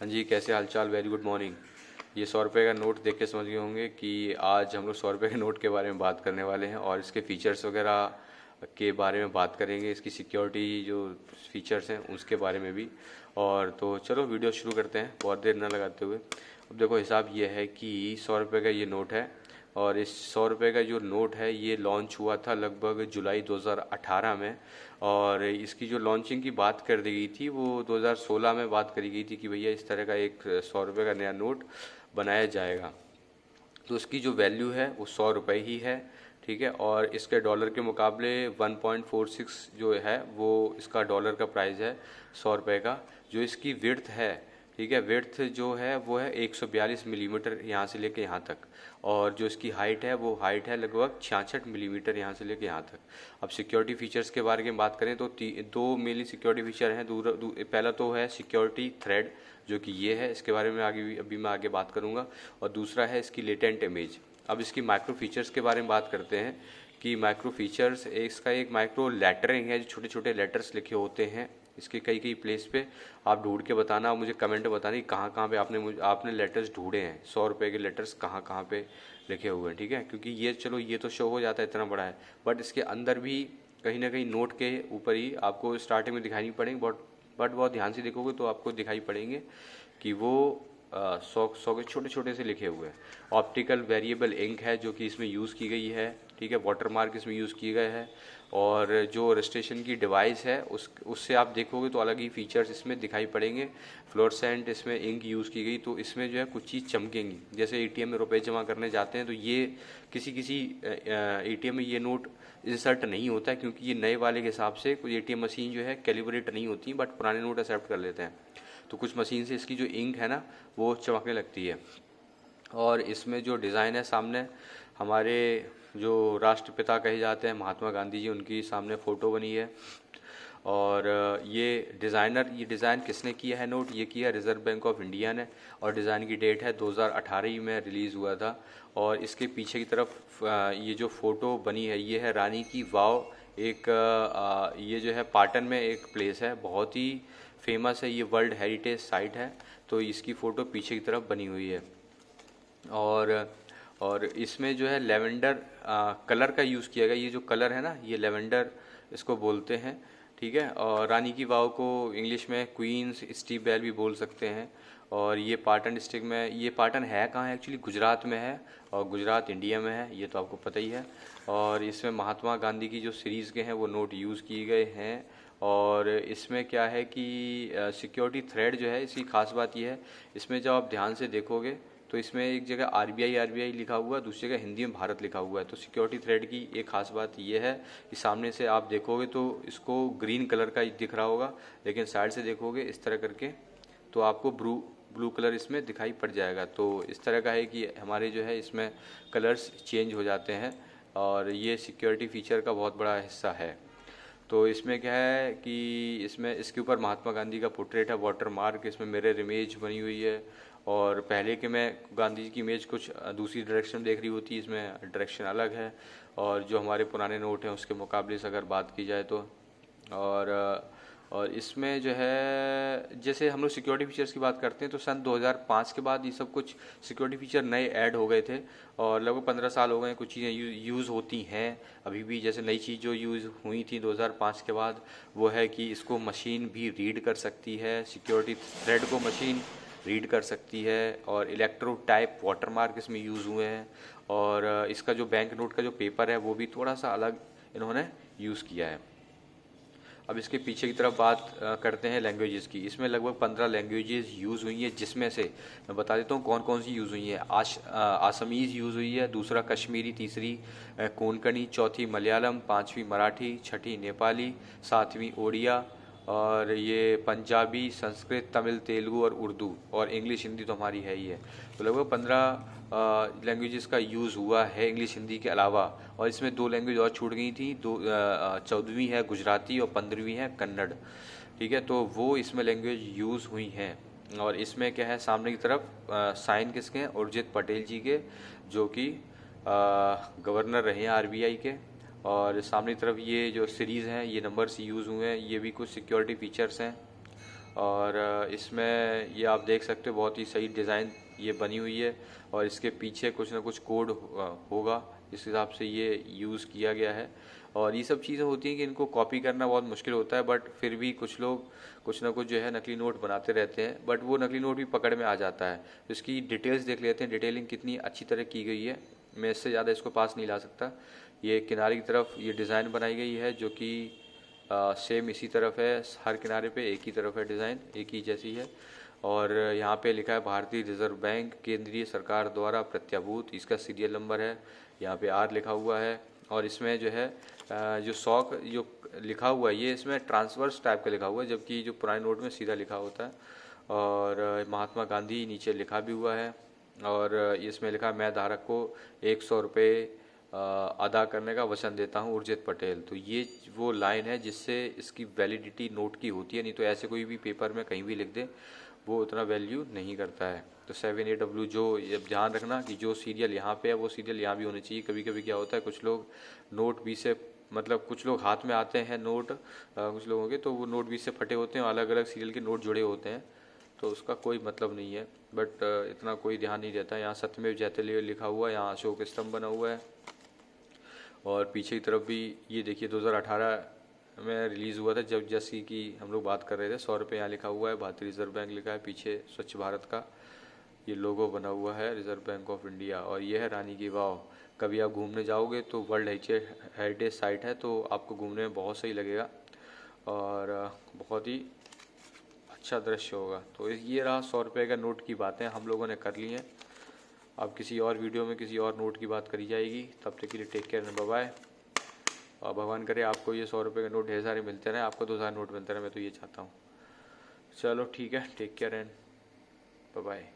हाँ जी, कैसे हालचाल। Very good morning. ये 100 रुपये का नोट देख के समझ गए होंगे कि आज हम लोग 100 रुपये के नोट के बारे में बात करने वाले हैं और इसके फीचर्स वगैरह के बारे में बात करेंगे, इसकी सिक्योरिटी जो फीचर्स हैं उसके बारे में भी। और तो चलो वीडियो शुरू करते हैं बहुत देर न लगाते हुए। अब देखो, हिसाब ये है कि 100 रुपये का ये नोट है और इस 100 रुपये का जो नोट है ये लॉन्च हुआ था लगभग जुलाई 2018 में। और इसकी जो लॉन्चिंग की बात कर दी गई थी वो 2016 में बात करी गई थी कि भैया इस तरह का एक 100 रुपये का नया नोट बनाया जाएगा। तो इसकी जो वैल्यू है वो 100 रुपये ही है, ठीक है। और इसके डॉलर के मुकाबले 1.46 जो है वो इसका डॉलर का प्राइस है 100 रुपये का। जो इसकी विड्थ है, ठीक है, विड्थ जो है वो है 142 मिलीमीटर यहाँ से लेके यहाँ तक। और जो इसकी हाइट है वो हाइट है लगभग 66 मिलीमीटर यहाँ से लेके यहाँ तक। अब सिक्योरिटी फीचर्स के बारे में बात करें तो दो मेनली सिक्योरिटी फीचर हैं। पहला तो है सिक्योरिटी थ्रेड, जो कि ये है, इसके बारे में अभी मैं आगे बात करूँगा। और दूसरा है इसकी लेटेंट इमेज। अब इसकी माइक्रो फीचर्स के बारे में बात करते हैं कि माइक्रो फीचर्स, इसका एक माइक्रो लेटरिंग है, जो छोटे छोटे लेटर्स लिखे होते हैं इसके कई कई प्लेस पे। आप ढूंढ के बताना, मुझे कमेंट में बताना कि कहाँ कहाँ पे आपने लेटर्स ढूंढे हैं, 100 रुपये के लेटर्स कहाँ कहाँ पे लिखे हुए हैं, ठीक है। क्योंकि ये चलो ये तो शो हो जाता है, इतना बड़ा है, बट इसके अंदर भी कहीं ना कहीं नोट के ऊपर ही आपको स्टार्टिंग में दिखाई नहीं पड़ेंगे, बट बहुत ध्यान से देखोगे तो आपको दिखाई पड़ेंगे कि वो 100 के छोटे छोटे से लिखे हुए हैं। ऑप्टिकल वेरिएबल इंक है जो कि इसमें यूज़ की गई है, ठीक है। वाटर मार्क इसमें यूज़ किए गए हैं। और जो रजिस्ट्रेशन की डिवाइस है उससे आप देखोगे तो अलग ही फीचर्स इसमें दिखाई पड़ेंगे। फ्लोरेसेंट इसमें इंक यूज़ की गई, तो इसमें जो है कुछ चीज़ चमकेंगी। जैसे एटीएम में रुपए जमा करने जाते हैं तो ये किसी किसी एटीएम में ये नोट इंसर्ट नहीं होता है, क्योंकि ये नए वाले के हिसाब से कुछ एटीएम मशीन जो है कैलिब्रेट नहीं होती, बट पुराने नोट एक्सेप्ट कर लेते हैं। तो कुछ मशीन से इसकी जो इंक है ना वो चमकने लगती है। और इसमें जो डिज़ाइन है, सामने हमारे जो राष्ट्रपिता कहे जाते हैं महात्मा गांधी जी, उनकी सामने फ़ोटो बनी है। और ये डिज़ाइन किसने किया है नोट, ये किया रिज़र्व बैंक ऑफ इंडिया ने। और डिज़ाइन की डेट है 2018 में रिलीज़ हुआ था। और इसके पीछे की तरफ ये जो फ़ोटो बनी है ये है रानी की वाव। एक ये जो है पाटन में एक प्लेस है, बहुत ही फेमस है, ये वर्ल्ड हेरिटेज साइट है। तो इसकी फ़ोटो पीछे की तरफ बनी हुई है। और इसमें जो है लेवेंडर कलर का यूज़ किया गया। ये जो कलर है ना, ये लेवेंडर इसको बोलते हैं, ठीक है। और रानी की वाव को इंग्लिश में क्वींस स्टीव बेल भी बोल सकते हैं। और ये पाटन डिस्ट्रिक्ट में, ये पाटन है कहाँ है एक्चुअली, गुजरात में है। और गुजरात इंडिया में है, ये तो आपको पता ही है। और इसमें महात्मा गांधी की जो सीरीज़ के हैं वो नोट यूज़ किए गए हैं। और इसमें क्या है कि सिक्योरिटी थ्रेड जो है, इसकी खास बात यह है, इसमें जब आप ध्यान से देखोगे तो इसमें एक जगह आरबीआई लिखा हुआ है, दूसरी जगह हिंदी में भारत लिखा हुआ है। तो सिक्योरिटी थ्रेड की एक खास बात यह है कि सामने से आप देखोगे तो इसको ग्रीन कलर का दिख रहा होगा, लेकिन साइड से देखोगे इस तरह करके तो आपको ब्लू कलर इसमें दिखाई पड़ जाएगा। तो इस तरह का है कि हमारे जो है इसमें कलर्स चेंज हो जाते हैं। और ये सिक्योरिटी फीचर का बहुत बड़ा हिस्सा है। तो इसमें क्या है कि इसमें इसके ऊपर महात्मा गांधी का पोर्ट्रेट है, वाटर मार्क, इसमें मिरर इमेज बनी हुई है। और पहले के में गांधी जी की इमेज कुछ दूसरी डायरेक्शन देख रही होती है, इसमें डायरेक्शन अलग है। और जो हमारे पुराने नोट हैं उसके मुकाबले से अगर बात की जाए तो और इसमें जो है, जैसे हम लोग सिक्योरिटी फीचर्स की बात करते हैं तो सन 2005 के बाद ये सब कुछ सिक्योरिटी फीचर नए ऐड हो गए थे। और लगभग 15 साल हो गए, कुछ चीज़ें यूज़ होती हैं अभी भी। जैसे नई चीज़ जो यूज़ हुई थी 2005 के बाद वो है कि इसको मशीन भी रीड कर सकती है, सिक्योरिटी थ्रेड को मशीन रीड कर सकती है। और इलेक्ट्रो टाइप वाटरमार्क इसमें यूज़ हुए हैं। और इसका जो बैंक नोट का जो पेपर है वो भी थोड़ा सा अलग इन्होंने यूज़ किया है। अब इसके पीछे की तरफ बात करते हैं लैंग्वेजेस की। इसमें लगभग 15 लैंग्वेजेस यूज़ हुई हैं, जिसमें से मैं बता देता हूँ कौन कौन सी यूज़ हुई हैं। आसामीज़ यूज़ हुई है, दूसरा कश्मीरी, तीसरी कोंकणी, चौथी मलयालम, पांचवी मराठी, छठी नेपाली, सातवीं ओडिया, और ये पंजाबी, संस्कृत, तमिल, तेलुगु और उर्दू, और इंग्लिश हिंदी तो हमारी है ही है। तो लगभग 15 लैंग्वेजेस का यूज़ हुआ है इंग्लिश हिंदी के अलावा। और इसमें 2 लैंग्वेज और छूट गई थी, 14वीं है गुजराती और 15वीं है कन्नड़, ठीक है। तो वो इसमें लैंग्वेज यूज़ हुई हैं। और इसमें क्या है, सामने की तरफ साइन किसके हैं, उर्जित पटेल जी के, जो कि गवर्नर रहे हैं आरबीआई के। और सामने की तरफ ये जो सीरीज़ हैं, ये नंबर्स यूज़ हुए हैं, ये भी कुछ सिक्योरिटी फीचर्स हैं। और इसमें ये आप देख सकते हो बहुत ही सही डिज़ाइन ये बनी हुई है और इसके पीछे कुछ ना कुछ कोड होगा, इस हिसाब से ये यूज़ किया गया है। और ये सब चीज़ें होती हैं कि इनको कॉपी करना बहुत मुश्किल होता है, बट फिर भी कुछ लोग कुछ ना कुछ जो है नकली नोट बनाते रहते हैं, बट वो नकली नोट भी पकड़ में आ जाता है। तो इसकी डिटेल्स देख लेते हैं, डिटेलिंग कितनी अच्छी तरह की गई है। मैं इससे ज़्यादा इसको पास नहीं ला सकता। ये किनारे की तरफ ये डिज़ाइन बनाई गई है जो कि सेम इसी तरफ है, हर किनारे पे एक ही तरफ है, डिज़ाइन एक ही जैसी है। और यहाँ पे लिखा है भारतीय रिजर्व बैंक केंद्रीय सरकार द्वारा प्रत्याभूत, इसका सीरियल नंबर है, यहाँ पे आर लिखा हुआ है। और इसमें जो है जो शौक जो लिखा हुआ है ये इसमें ट्रांसवर्स टाइप का लिखा हुआ है, जबकि जो पुराने नोट में सीधा लिखा होता है। और महात्मा गांधी नीचे लिखा भी हुआ है। और इसमें लिखा है मैं धारक को 100 रुपये अदा करने का वचन देता हूँ, उर्जित पटेल। तो ये वो लाइन है जिससे इसकी वैलिडिटी नोट की होती है, नहीं तो ऐसे कोई भी पेपर में कहीं भी लिख दे वो उतना वैल्यू नहीं करता है। तो 7AW जो ध्यान रखना कि जो सीरियल यहाँ पे है वो सीरियल यहाँ भी होनी चाहिए। कभी कभी क्या होता है कुछ लोग नोट भी से मतलब कुछ लोग हाथ में आते हैं नोट कुछ लोगों के, तो वो नोट भी से फटे होते हैं, अलग अलग सीरियल के नोट जुड़े होते हैं, तो उसका कोई मतलब नहीं है। बट इतना कोई ध्यान नहीं देता। यहाँ सत्यमेव जयते लिखा हुआ है, यहाँ अशोक स्तंभ बना हुआ है। और पीछे की तरफ भी ये देखिए 2018 में रिलीज़ हुआ था, जब जैसी कि हम लोग बात कर रहे थे। 100 रुपये यहाँ लिखा हुआ है, भारतीय रिजर्व बैंक लिखा है, पीछे स्वच्छ भारत का ये लोगो बना हुआ है, रिजर्व बैंक ऑफ इंडिया। और ये है रानी की वाव। कभी आप घूमने जाओगे तो वर्ल्ड हेरिटेज साइट है, तो आपको घूमने में बहुत सही लगेगा और बहुत ही अच्छा दृश्य होगा। तो ये रहा 100 रुपये का नोट की बातें हम लोगों ने कर ली हैं। अब किसी और वीडियो में किसी और नोट की बात करी जाएगी। तब तक के लिए take care and bye bye. और भगवान करे आपको ये 100 रुपये के नोट ढेर सारे मिलते रहे, आपको 2000 नोट मिलते रहे, मैं तो ये चाहता हूँ। चलो ठीक है, take care and bye bye.